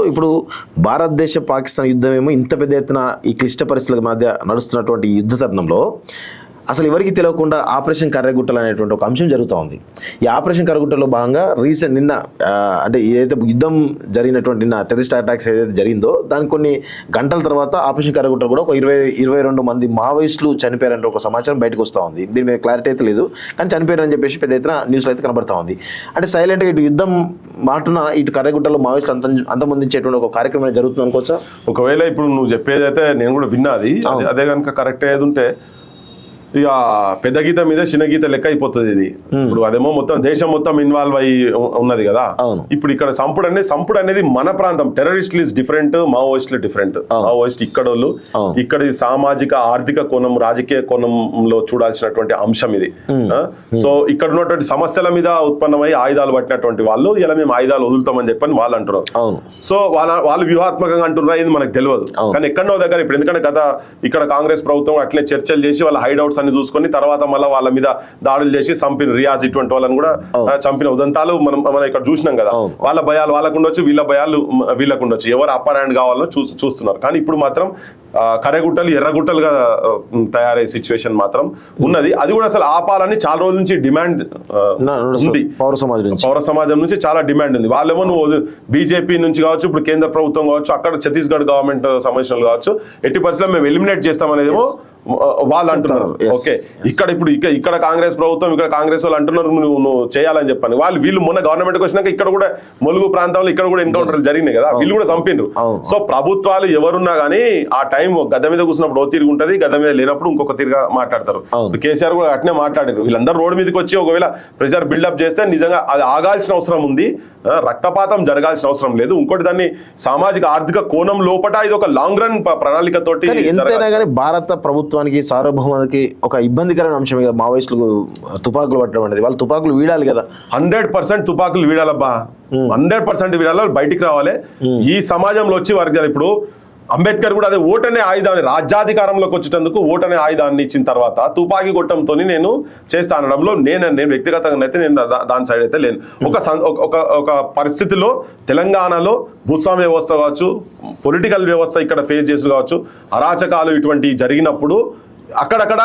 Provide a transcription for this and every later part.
ఇప్పుడు భారతదేశ పాకిస్తాన్ యుద్ధం ఏమో ఇంత పెద్ద ఎత్తున ఈ క్లిష్ట పరిస్థితుల మధ్య నడుస్తున్నటువంటి యుద్ధ తరుణంలో అసలు ఎవరికి తెలియకుండా ఆపరేషన్ కర్రగుట్టలు అనేటువంటి ఒక అంశం జరుగుతూ ఉంది. ఈ ఆపరేషన్ కర్రగుట్టలో భాగంగా నిన్న అంటే ఏదైతే యుద్ధం జరిగినటువంటి నిన్న టెర్రరిస్ట్ అటాక్స్ ఏదైతే జరిగిందో దానికి కొన్ని గంటల తర్వాత ఆపరేషన్ కర్రగుట్టలు కూడా ఒక 22 మంది మావోయిస్టులు చనిపోయారంటే ఒక సమాచారం బయటకు వస్తూ ఉంది. దీని మీద క్లారిటీ అయితే లేదు, కానీ చనిపోయారని చెప్పేసి పెద్ద ఎత్తున న్యూస్లో అయితే కనబడతా ఉంది. అంటే సైలెంట్గా ఇటు యుద్ధం మాటున ఇటు కర్రగుట్టలో మావోయిస్టులు అంతమొందించేటువంటి ఒక కార్యక్రమం జరుగుతుంది అనుకోవచ్చా? ఒకవేళ ఇప్పుడు నువ్వు చెప్పేదైతే నేను కూడా విన్నాది, అదే కనుక కరెక్ట్ అయ్యేది ఉంటే ఇక పెద్ద గీత మీద చిన్న గీత లెక్క అయిపోతుంది ఇది. ఇప్పుడు అదేమో మొత్తం దేశం మొత్తం ఇన్వాల్వ్ అయ్యి ఉన్నది కదా. ఇప్పుడు ఇక్కడ సంపుడు అనేది మన ప్రాంతం. టెర్రరిస్టులు ఇస్ డిఫరెంట్, మావోయిస్టులు డిఫరెంట్. మావోయిస్ట్ ఇక్కడ ఇక్కడ సామాజిక ఆర్థిక కోణం రాజకీయ కోణంలో చూడాల్సినటువంటి అంశం ఇది. సో ఇక్కడ ఉన్నటువంటి సమస్యల మీద ఉత్పన్నమై ఆయుధాలు పట్టినటువంటి వాళ్ళు ఇలా మేము ఆయుధాలు వదులుతామని చెప్పని వాళ్ళు అంటున్నారు. సో వాళ్ళు వ్యూహాత్మకంగా అంటున్నారు, ఇది మనకు తెలియదు. కానీ ఎక్కడో దగ్గర ఇప్పుడు ఎందుకంటే గత ఇక్కడ కాంగ్రెస్ ప్రభుత్వం అట్లే చర్చలు చేసి వాళ్ళ హైడౌట్స్ అని చూసుకొని తర్వాత మళ్ళీ వాళ్ళ మీద దాడులు చేసి చంపిన రియాజ్ ఇటువంటి వాళ్ళని కూడా చంపిన ఉదంతాలు మనం ఇక్కడ చూసినాం కదా. వాళ్ళ భయాలు వాళ్ళకు ఉండొచ్చు, వీళ్ళ భయాలు వీళ్ళకు ఉండొచ్చు, ఎవరు అప్పర్ హ్యాండ్ కావాలో చూస్తున్నారు. కానీ ఇప్పుడు మాత్రం కర్రగుట్టలు ఎర్రగుట్టలుగా తయారయ్యే సిచ్యువేషన్ మాత్రం ఉన్నది. అది కూడా అసలు ఆపాలని చాలా రోజుల నుంచి డిమాండ్ ఉంది. పౌర సమాజం నుంచి చాలా డిమాండ్ ఉంది. వాళ్ళేమో నువ్వు బీజేపీ నుంచి కావచ్చు, ఇప్పుడు కేంద్ర ప్రభుత్వం కావచ్చు, అక్కడ ఛత్తీస్గఢ్ గవర్నమెంట్ సంబంధించిన కావచ్చు, ఎట్టి పరిస్థితుల్లో మేము ఎలిమినేట్ చేస్తామనేదేమో వాళ్ళు అంటున్నారు. ఓకే, ఇక్కడ కాంగ్రెస్ ప్రభుత్వం ఇక్కడ కాంగ్రెస్ వాళ్ళు అంటున్నారు నువ్వు చేయాలని చెప్పని. వీళ్ళు మొన్న గవర్నమెంట్కి వచ్చినాక ఇక్కడ కూడా ములుగు ప్రాంతంలో ఇక్కడ కూడా ఎన్కౌంటర్లు జరిగినాయి కదా, వీళ్ళు కూడా చంపిండ్రు. సో ప్రభుత్వాలు ఎవరున్నా గానీ ఆ టైం గద్ద మీద కూర్చున్నప్పుడు ఓ తిరిగి ఉంటది, గద్ద మీద లేనప్పుడు ఇంకొక తిరిగా మాట్లాడతారు. కేసీఆర్ కూడా అట్నే మాట్లాడారు. వీళ్ళందరూ రోడ్డు మీదకి వచ్చి ఒకవేళ ప్రెషర్ బిల్డప్ చేస్తే నిజంగా అది ఆగాల్సిన అవసరం ఉంది, రక్తపాతం జరగాల్సిన అవసరం లేదు. ఇంకోటి దాన్ని సామాజిక ఆర్థిక కోణం లోపట ఇది ఒక లాంగ్ రన్ ప్రణాళికతోటి. ఎంతైనా కానీ భారత ప్రభుత్వానికి సార్వభౌమానికి ఒక ఇబ్బందికరమైన అంశం కదా మావోయిస్టులకు తుపాకులు పట్టడం అనేది. వాళ్ళు తుపాకులు వీడాలి కదా. 100% తుపాకులు వీడాలబ్బా, 100% వీడాలి, బయటికి రావాలి. ఈ సమాజంలో వచ్చి వర్గాలు ఇప్పుడు అంబేద్కర్ కూడా అదే ఓటనే ఆయుధాన్ని రాజ్యాధికారంలోకి వచ్చేటందుకు ఓటనే ఆయుధాన్ని ఇచ్చిన తర్వాత తుపాకీ కొట్టంతో నేను చేస్తా అనడంలో నేను వ్యక్తిగతంగా అయితే నేను దాని సైడ్ అయితే లేను. ఒక పరిస్థితిలో తెలంగాణలో భూస్వామ్య వ్యవస్థ కావచ్చు, పొలిటికల్ వ్యవస్థ ఇక్కడ ఫేస్ చేసి కావచ్చు, అరాచకాలు ఇటువంటి జరిగినప్పుడు అక్కడక్కడ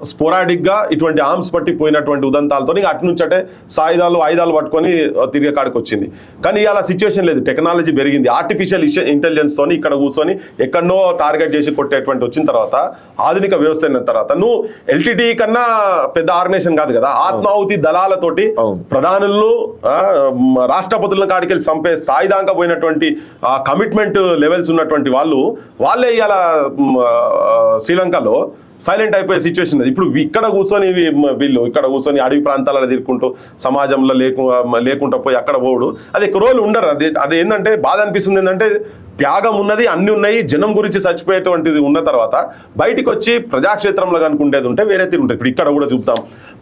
స్పోరాడిక్ గా ఇటువంటి ఆర్మ్స్ పట్టి పోయినటువంటి ఉదంతాలతో అటు నుంచి అంటే ఆయుధాలు పట్టుకొని తిరిగే కాడికి వచ్చింది. కానీ ఇలా సిచ్యువేషన్ లేదు, టెక్నాలజీ పెరిగింది, ఆర్టిఫిషియల్ ఇంటెలిజెన్స్ తోని ఇక్కడ కూర్చొని ఎక్కడనో టార్గెట్ చేసి కొట్టేటువంటి వచ్చిన తర్వాత ఆధునిక వ్యవస్థ అయిన తర్వాత నువ్వు ఎల్టీటీ కన్నా పెద్ద ఆర్గనైజేషన్ కాదు కదా. ఆత్మాహుతి దళాలతోటి ప్రధానులు రాష్ట్రపతులను కాడికెళ్ళి చంపే స్థాయి దాకా పోయినటువంటి కమిట్మెంట్ లెవెల్స్ ఉన్నటువంటి వాళ్ళే ఇవాళ శ్రీలంకలో సైలెంట్ అయిపోయే సిచ్యువేషన్. ఇప్పుడు ఇక్కడ కూర్చొని ఇక్కడ కూర్చొని అడవి ప్రాంతాలలో తిరుక్కుంటూ సమాజంలో లేకుండా పోయి అక్కడ పోడు అది ఎక్కువ రోజులు ఉండరు. అది ఏంటంటే బాధ అనిపిస్తుంది, ఏంటంటే త్యాగం ఉన్నది, అన్ని ఉన్నాయి, జనం గురించి చచ్చిపోయేటువంటిది ఉన్న తర్వాత బయటికి వచ్చి ప్రజాక్షేత్రంలో కనుకుండేది ఉంటే వేరే తీరు ఉంటుంది. ఇప్పుడు ఇక్కడ కూడా చూద్దాం,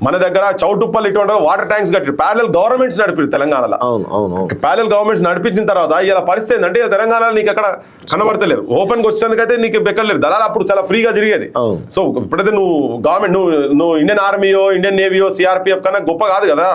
మన దగ్గర చౌటుప్పల్ ఇటువంటి వాటర్ ట్యాంక్స్ కట్టి ప్యారల్ గవర్నమెంట్స్ నడిపి తెలంగాణలో ప్యారల్ గవర్నమెంట్స్ నడిపించిన తర్వాత ఇలా పరిస్థితి ఏంటంటే తెలంగాణలో నీకు అక్కడ కనబడతలేరు. ఓపెన్కి వచ్చేందుకైతే నీకు బెక్కలేరు, దళాలు అప్పుడు చాలా ఫ్రీగా తిరిగేది. సో ఇప్పుడైతే నువ్వు గవర్నమెంట్ నువ్వు ఇండియన్ ఆర్మీయో ఇండియన్ నేవీయో సిఆర్పిఎఫ్ కన్నా గొప్ప కాదు కదా.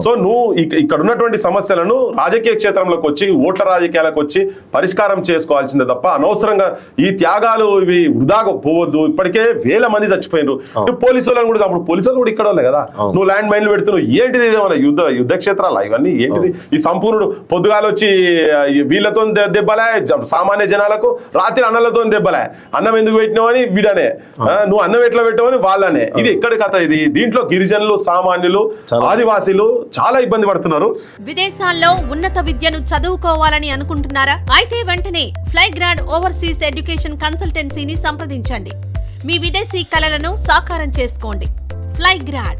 సో నువ్వు ఇక్కడ ఉన్నటువంటి సమస్యలను రాజకీయ క్షేత్రంలోకి వచ్చి ఓట్ల రాజకీయాలకు వచ్చి పరిష్కారం చేసుకోవాల్సిందే తప్ప అనవసరంగా ఈ త్యాగాలు ఇవి వృధాగా పోవద్దు. ఇప్పటికే వేల మంది చచ్చిపోయినారు. పోలీసు వాళ్ళని కూడా అప్పుడు పోలీసులు కూడా ఇక్కడ వాళ్ళే కదా. నువ్వు ల్యాండ్ మైన్లు పెడుతున్నావు, ఏంటిది ఇదేమన్నా యుద్ధ క్షేత్రాలు ఇవన్నీ ఏంటిది? ఈ సంపూర్ణుడు పొద్దుగాలు వచ్చి వీళ్ళతో దెబ్బలే, సామాన్య జనాలకు రాత్రి అన్నలతో దెబ్బలే, అన్నం ఎందుకు పెట్టినావు అని వీడనే, నువ్వు అన్నం ఎట్లా పెట్టావని వాళ్ళనే. ఇది ఎక్కడి కథ ఇది? దీంట్లో గిరిజనులు, సామాన్యులు, ఆదివాసీలు చాలా ఇబ్బంది పడుతున్నారు. విదేశాల్లో ఉన్నత విద్యను చదువుకోవాలని అనుకుంటున్నారా? అయితే వెంటనే ఫ్లైగ్రాడ్ ఓవర్సీస్ ఎడ్యుకేషన్ కన్సల్టెన్సీని సంప్రదించండి. మీ విదేశీ కలలను సాకారం చేసుకోండి. ఫ్లైగ్రాడ్